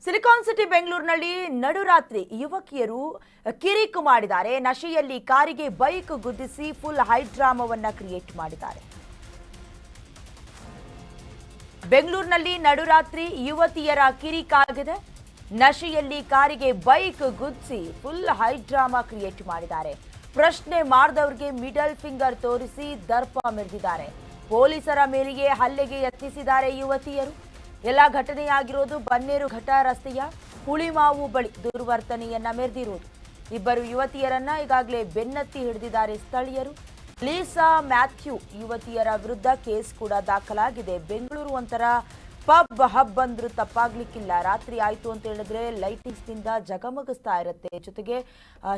Silicon city ಬೆಂಗಳೂರಿನಲ್ಲಿ ನಡುರಾತ್ರಿ ಯುವಕಿಯರು ಕಿರಿಕು ಮಾಡಿದ್ದಾರೆ. ನಶೆಯಲ್ಲಿ ಕಾರಿಗೆ ಬೈಕ್ ಗುದ್ದಿಸಿ ಫುಲ್ ಹೈ ಡ್ರಾಮಾವನ್ನ ಕ್ರಿಯೇಟ್ ಮಾಡಿದ್ದಾರೆ. ಬೆಂಗಳೂರಿನಲ್ಲಿ ನಡುರಾತ್ರಿ ಯುವತಿಯರ ಕಿರಿಕಾಗಿದೆ. ನಶೆಯಲ್ಲಿ ಕಾರಿಗೆ ಬೈಕ್ ಗುದ್ದಿಸಿ ಫುಲ್ ಹೈ ಡ್ರಾಮಾ ಕ್ರಿಯೇಟ್ ಮಾಡಿದ್ದಾರೆ. ಪ್ರಶ್ನೆ ಮಾಡಿದವರಿಗೆ ಮಿಡಲ್ ಫಿಂಗರ್ ತೋರಿಸಿ ದರ್ಪ ಮೆರೆದಿದ್ದಾರೆ. ಪೊಲೀಸರ ಮೇಲೆಯೇ ಹಲ್ಲೆಗೆ ಯತ್ನಿಸಿದ್ದಾರೆ ಯುವತಿಯರು. ಎಲ್ಲ ಘಟನೆಯಾಗಿರೋದು ಬನ್ನೇರು ಘಟ್ಟ ರಸ್ತೆಯ ಹುಳಿಮಾವು ಬಳಿ ದುರ್ವರ್ತನೆಯನ್ನ ಮೆರೆದಿರುವುದು. ಇಬ್ಬರು ಯುವತಿಯರನ್ನ ಈಗಾಗಲೇ ಬೆನ್ನತ್ತಿ ಹಿಡಿದಿದ್ದಾರೆ ಸ್ಥಳೀಯರು. ಲೀಸಾ ಮ್ಯಾಥ್ಯೂ ಯುವತಿಯರ ವಿರುದ್ಧ ಕೇಸ್ ಕೂಡ ದಾಖಲಾಗಿದೆ. ಬೆಂಗಳೂರು ಒಂಥರ ಪಬ್ ಹಬ್ ಅಂದ್ರೂ ತಪ್ಪಾಗ್ಲಿಕ್ಕಿಲ್ಲ. ರಾತ್ರಿ ಆಯ್ತು ಅಂತ ಹೇಳಿದ್ರೆ ಲೈಟಿಂಗ್ಸ್ ನಿಂದ ಜಗಮಗಿಸ್ತಾ ಇರುತ್ತೆ. ಜೊತೆಗೆ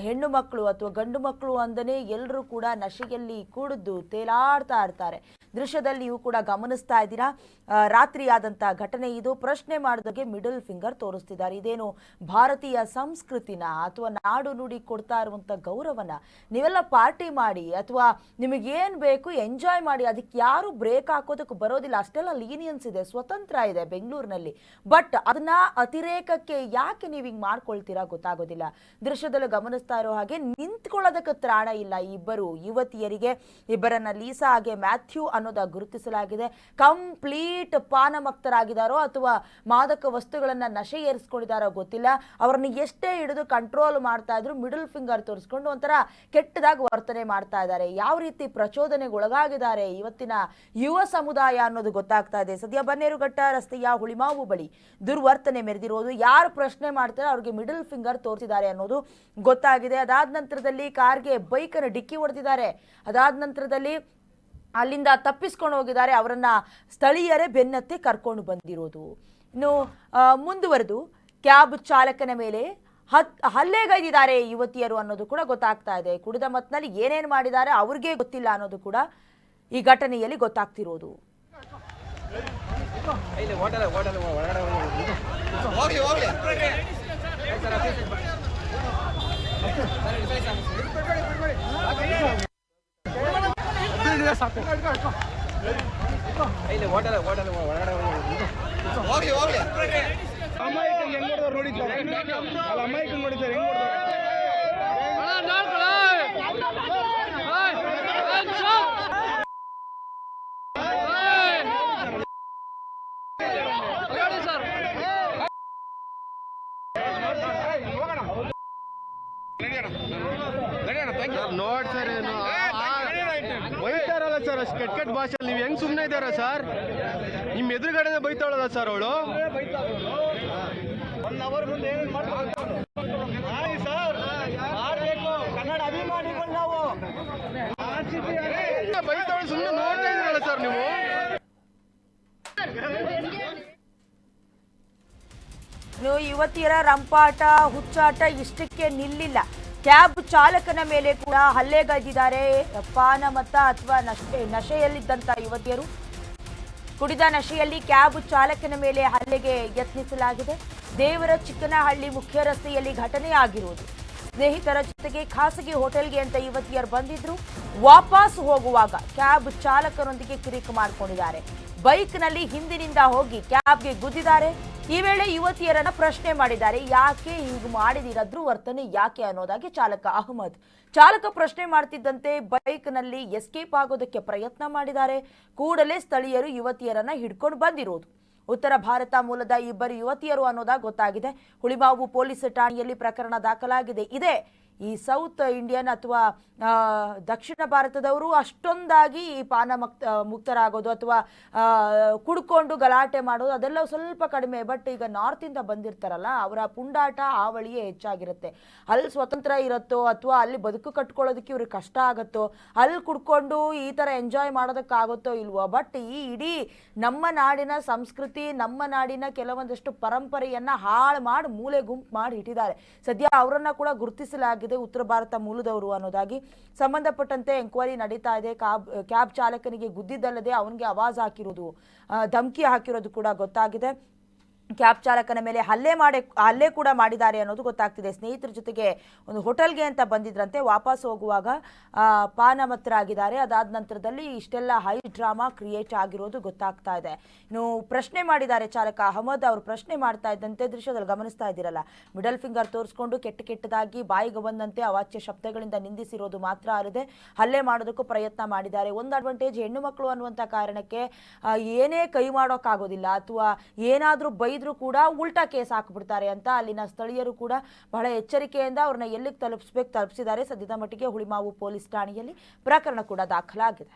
ಹೆಣ್ಣು ಮಕ್ಕಳು ಅಥವಾ ಗಂಡು ಮಕ್ಕಳು ಅಂದನೆ ಎಲ್ಲರೂ ಕೂಡ ನಶೆಯಲ್ಲಿ ಕುಡಿದು ತೇಲಾಡ್ತಾ ಇರ್ತಾರೆ. ದೃಶ್ಯದಲ್ಲಿಯೂ ಕೂಡ ಗಮನಿಸ್ತಾ ಇದ್ದೀರಾ. ರಾತ್ರಿ ಆದಂತ ಘಟನೆ ಇದು. ಪ್ರಶ್ನೆ ಮಾಡಿದಾಗೆ ಮಿಡಲ್ ಫಿಂಗರ್ ತೋರಿಸ್ತಿದ್ದಾರೆ. ಇದೇನು ಭಾರತೀಯ ಸಂಸ್ಕೃತಿನ ಅಥವಾ ನಾಡು ನುಡಿ ಕೊಡ್ತಾ ಇರುವಂತ ಗೌರವನ ನೀವೆಲ್ಲ ಪಾರ್ಟಿ ಮಾಡಿ ಅಥವಾ ನಿಮಗೇನ್ ಬೇಕು ಎಂಜಾಯ್ ಮಾಡಿ, ಅದಕ್ಕೆ ಯಾರು ಬ್ರೇಕ್ ಹಾಕೋದಕ್ಕೆ ಬರೋದಿಲ್ಲ. ಅಷ್ಟೆಲ್ಲ ಲೀನಿಯನ್ಸ್ ಇದೆ, ಸ್ವತಂತ್ರ ಇದೆ ಬೆಂಗಳೂರಿನಲ್ಲಿ. ಬಟ್ ಅದನ್ನ ಅತಿರೇಕಕ್ಕೆ ಯಾಕೆ ನೀವು ಹಿಂಗ್ ಮಾಡ್ಕೊಳ್ತೀರಾ ಗೊತ್ತಾಗೋದಿಲ್ಲ. ದೃಶ್ಯದಲ್ಲಿ ಗಮನಿಸ್ತಾ ಇರೋ ಹಾಗೆ ನಿಂತ್ಕೊಳ್ಳೋದಕ್ಕೆ ತ್ರಾಣ ಇಲ್ಲ. ಇಬ್ಬರು ಯುವತಿಯರಿಗೆ, ಇಬ್ಬರನ್ನ ಲೀಸಾ ಹಾಗೆ ಮ್ಯಾಥ್ಯೂ ಅನ್ನೋದ ಗುರುತಿಸಲಾಗಿದೆ. ಕಂಪ್ಲೀಟ್ ಪಾನಮಕ್ತರಾಗಿದ್ದಾರೋ ಅಥವಾ ಮಾದಕ ವಸ್ತುಗಳನ್ನ ನಶೆ ಏರಿಸ್ಕೊಂಡಿದ್ದಾರೋ ಗೊತ್ತಿಲ್ಲ. ಅವ್ರನ್ನ ಎಷ್ಟೇ ಹಿಡಿದು ಕಂಟ್ರೋಲ್ ಮಾಡ್ತಾ ಇದ್ರು ಮಿಡಲ್ ಫಿಂಗರ್ ತೋರಿಸ್ಕೊಂಡು ಒಂಥರ ಕೆಟ್ಟದಾಗಿ ವರ್ತನೆ ಮಾಡ್ತಾ ಇದ್ದಾರೆ. ಯಾವ ರೀತಿ ಪ್ರಚೋದನೆಗೆ ಒಳಗಾಗಿದ್ದಾರೆ ಇವತ್ತಿನ ಯುವ ಸಮುದಾಯ ಅನ್ನೋದು ಗೊತ್ತಾಗ್ತಾ ಇದೆ. ಸದ್ಯ ಬನ್ನೇರುಘಟ್ಟ ರಸ್ತೆಯ ಹುಳಿಮಾವು ಬಳಿ ದುರ್ವರ್ತನೆ ಮೆರೆದಿರೋದು. ಯಾರು ಪ್ರಶ್ನೆ ಮಾಡ್ತಾರೆ ಅವ್ರಿಗೆ ಮಿಡಲ್ ಫಿಂಗರ್ ತೋರಿಸಿದ್ದಾರೆ ಅನ್ನೋದು ಗೊತ್ತಾಗಿದೆ. ಅದಾದ ನಂತರದಲ್ಲಿ ಕಾರ್ಗೆ ಬೈಕ್ ಅನ್ನು ಡಿಕ್ಕಿ ಹೊಡೆದಿದ್ದಾರೆ. ಅದಾದ ನಂತರದಲ್ಲಿ ಅಲ್ಲಿಂದ ತಪ್ಪಿಸ್ಕೊಂಡು ಹೋಗಿದ್ದಾರೆ. ಅವರನ್ನ ಸ್ಥಳೀಯರೇ ಬೆನ್ನತ್ತಿ ಕರ್ಕೊಂಡು ಬಂದಿರೋದು. ಇನ್ನು ಮುಂದುವರೆದು ಕ್ಯಾಬ್ ಚಾಲಕನ ಮೇಲೆ ಹಲ್ಲೆಗೈದಿದ್ದಾರೆ ಯುವತಿಯರು ಅನ್ನೋದು ಕೂಡ ಗೊತ್ತಾಗ್ತಾ ಇದೆ. ಕುಡಿದ ಮತ್ತಿನಲ್ಲಿ ಏನೇನು ಮಾಡಿದ್ದಾರೆ ಅವ್ರಿಗೆ ಗೊತ್ತಿಲ್ಲ ಅನ್ನೋದು ಕೂಡ ಈ ಘಟನೆಯಲ್ಲಿ ಗೊತ್ತಾಗ್ತಿರೋದು. ನೋಡ್ ಸರ್, ಏನು ಬೈತಾರಲ್ಲ ಸರ್, ಅಷ್ಟು ಕೆಟ್ಟ ಕೆಟ್ಟ ಭಾಷೆಯಲ್ಲಿ ನೀವು ಹೆಂಗ್ ಸುಮ್ಮನೆ ಇದ್ದಾರ ಸರ್? ನಿಮ್ ಎದುರುಗಡೆ ಬೈತಾಳಲ್ಲ ಸರ್ ಅವಳು. ಬೈತಾಳು ಸುಮ್ಮನೆ ನೋಡ್ತಾ ಇದ್ದೀರಲ್ಲ ಸರ್ ನೀವು. ಯುವತಿಯರ ರಂಪಾಟ ಹುಚ್ಚಾಟ ಇಷ್ಟಕ್ಕೆ ನಿಲ್ಲಿಲ್ಲ. ಕ್ಯಾಬ್ ಚಾಲಕನ ಮೇಲೆ ಕೂಡ ಹಲ್ಲೆಗೈದಿದ್ದಾರೆ. ಪಾನಮತ್ತ ಅಥವಾ ನಶೆಯಲ್ಲಿದ್ದಂತ ಯುವತಿಯರು ಕುಡಿದ ನಶೆಯಲ್ಲಿ ಕ್ಯಾಬ್ ಚಾಲಕನ ಮೇಲೆ ಹಲ್ಲೆಗೆ ಯತ್ನಿಸಲಾಗಿದೆ. ದೇವರ ಚಿಕ್ಕನಹಳ್ಳಿ ಮುಖ್ಯ ರಸ್ತೆಯಲ್ಲಿ ಘಟನೆಯಾಗಿರುವುದು. ಸ್ನೇಹಿತರ ಜೊತೆಗೆ ಖಾಸಗಿ ಹೋಟೆಲ್ಗೆ ಅಂತ ಯುವತಿಯರು ಬಂದಿದ್ರು. ವಾಪಸ್ ಹೋಗುವಾಗ ಕ್ಯಾಬ್ ಚಾಲಕರೊಂದಿಗೆ ಕಿರಿಕು ಮಾಡಿಕೊಂಡಿದ್ದಾರೆ. ಬೈಕ್ನಲ್ಲಿ ಹಿಂದಿನಿಂದ ಹೋಗಿ ಕ್ಯಾಬ್ಗೆ ಗುದ್ದಿದ್ದಾರೆ. ಈ ವೇಳೆ ಯುವತಿಯರನ್ನ ಪ್ರಶ್ನೆ ಮಾಡಿದ್ದಾರೆ. ಯಾಕೆ ಹೀಗೆ ಮಾಡಿದಿರ, ದುರ್ವರ್ತನೆ ಯಾಕೆ ಅನ್ನೋದಾಗಿ ಚಾಲಕ ಪ್ರಶ್ನೆ ಮಾಡ್ತಿದ್ದಂತೆ ಬೈಕ್ನಲ್ಲಿ ಎಸ್ಕೇಪ್ ಆಗೋದಕ್ಕೆ ಪ್ರಯತ್ನ ಮಾಡಿದ್ದಾರೆ. ಕೂಡಲೇ ಸ್ಥಳೀಯರು ಯುವತಿಯರನ್ನ ಹಿಡ್ಕೊಂಡು ಬಂದಿರೋದು. ಉತ್ತರ ಭಾರತ ಮೂಲದ ಇಬ್ಬರು ಯುವತಿಯರು ಅನ್ನೋದಾಗಿ ಗೊತ್ತಾಗಿದೆ. ಹುಳಿಮಾವು ಪೊಲೀಸ್ ಠಾಣೆಯಲ್ಲಿ ಪ್ರಕರಣ ದಾಖಲಾಗಿದೆ. ಇದೇ ಈ ಸೌತ್ ಇಂಡಿಯನ್ ಅಥವಾ ದಕ್ಷಿಣ ಭಾರತದವರು ಅಷ್ಟೊಂದಾಗಿ ಈ ಮುಕ್ತರಾಗೋದು ಅಥವಾ ಕುಡ್ಕೊಂಡು ಗಲಾಟೆ ಮಾಡೋದು ಅದೆಲ್ಲ ಸ್ವಲ್ಪ ಕಡಿಮೆ. ಬಟ್ ಈಗ ನಾರ್ತ್ ಇಂದ ಬಂದಿರ್ತಾರಲ್ಲ, ಅವರ ಪುಂಡಾಟ ಆವಳಿಯೇ ಹೆಚ್ಚಾಗಿರುತ್ತೆ. ಅಲ್ಲಿ ಸ್ವತಂತ್ರ ಇರುತ್ತೋ ಅಥವಾ ಅಲ್ಲಿ ಬದುಕು ಕಟ್ಕೊಳ್ಳೋದಕ್ಕೆ ಇವ್ರಿಗೆ ಕಷ್ಟ ಆಗುತ್ತೋ, ಅಲ್ಲಿ ಕುಡ್ಕೊಂಡು ಈ ಥರ ಎಂಜಾಯ್ ಮಾಡೋದಕ್ಕಾಗುತ್ತೋ ಇಲ್ವೋ. ಬಟ್ ಈ ಇಡೀ ನಮ್ಮ ನಾಡಿನ ಸಂಸ್ಕೃತಿ, ನಮ್ಮ ನಾಡಿನ ಕೆಲವೊಂದಷ್ಟು ಪರಂಪರೆಯನ್ನ ಹಾಳು ಮಾಡಿ ಮೂಲೆ ಗುಂಪು ಮಾಡಿ ಇಟ್ಟಿದ್ದಾರೆ. ಸದ್ಯ ಅವರನ್ನ ಕೂಡ ಗುರುತಿಸಲಾಗಿದೆ ಉತ್ತರ ಭಾರತ ಮೂಲದವರು ಅನ್ನೋದಾಗಿ. ಸಂಬಂಧಪಟ್ಟಂತೆ ಎಂಕ್ವೈರಿ ನಡೀತಾ ಇದೆ. ಕ್ಯಾಬ್ ಚಾಲಕನಿಗೆ ಗುದ್ದಿದ್ದಲ್ಲದೆ ಅವನಿಗೆ ಆವಾಜ್ ಹಾಕಿರೋದು, ಧಮಕಿ ಹಾಕಿರೋದು ಕೂಡ ಗೊತ್ತಾಗಿದೆ. ಕ್ಯಾಬ್ ಚಾಲಕನ ಮೇಲೆ ಹಲ್ಲೆ ಕೂಡ ಮಾಡಿದ್ದಾರೆ ಅನ್ನೋದು ಗೊತ್ತಾಗ್ತಿದೆ. ಸ್ನೇಹಿತರ ಜೊತೆಗೆ ಒಂದು ಹೋಟೆಲ್ಗೆ ಅಂತ ಬಂದಿದ್ರಂತೆ, ವಾಪಸ್ ಹೋಗುವಾಗ ಪಾನಮತ್ತರಾಗಿದ್ದಾರೆ. ಅದಾದ ನಂತರದಲ್ಲಿ ಇಷ್ಟೆಲ್ಲ ಹೈ ಡ್ರಾಮಾ ಕ್ರಿಯೇಟ್ ಆಗಿರೋದು ಗೊತ್ತಾಗ್ತಾ ಇದೆ. ಇನ್ನು ಪ್ರಶ್ನೆ ಮಾಡಿದ್ದಾರೆ ಚಾಲಕ ಅಹಮದ್ ಅವರು. ಪ್ರಶ್ನೆ ಮಾಡ್ತಾ ಇದ್ದಂತೆ ದೃಶ್ಯದಲ್ಲಿ ಗಮನಿಸ್ತಾ ಇದ್ದೀರಲ್ಲ, ಮಿಡಲ್ ಫಿಂಗರ್ ತೋರಿಸ್ಕೊಂಡು ಕೆಟ್ಟದಾಗಿ ಬಾಯಿಗೆ ಬಂದಂತೆ ಅವಾಚ್ಯ ಶಬ್ದಗಳಿಂದ ನಿಂದಿಸಿರೋದು ಮಾತ್ರ ಅಲ್ಲದೆ ಹಲ್ಲೆ ಮಾಡೋದಕ್ಕೂ ಪ್ರಯತ್ನ ಮಾಡಿದ್ದಾರೆ. ಒಂದು ಅಡ್ವಾಂಟೇಜ್ ಹೆಣ್ಣು ಮಕ್ಕಳು ಅನ್ನುವಂಥ ಕಾರಣಕ್ಕೆ ಏನೇ ಕೈ ಮಾಡೋಕ್ಕಾಗೋದಿಲ್ಲ, ಅಥವಾ ಏನಾದರೂ ಬೈದ್ರು ಕೂಡ ಉಲ್ಟಾ ಕೇಸ್ ಹಾಕ್ಬಿಡ್ತಾರೆ ಅಂತ ಅಲ್ಲಿನ ಸ್ಥಳೀಯರು ಕೂಡ ಬಹಳ ಎಚ್ಚರಿಕೆಯಿಂದ ಅವ್ರನ್ನ ಎಲ್ಲಿಗೆ ತಲುಪಿಸಿದ್ದಾರೆ. ಸದ್ಯದ ಮಟ್ಟಿಗೆ ಹುಳಿಮಾವು ಪೊಲೀಸ್ ಠಾಣೆಯಲ್ಲಿ ಪ್ರಕರಣ ಕೂಡ ದಾಖಲಾಗಿದೆ.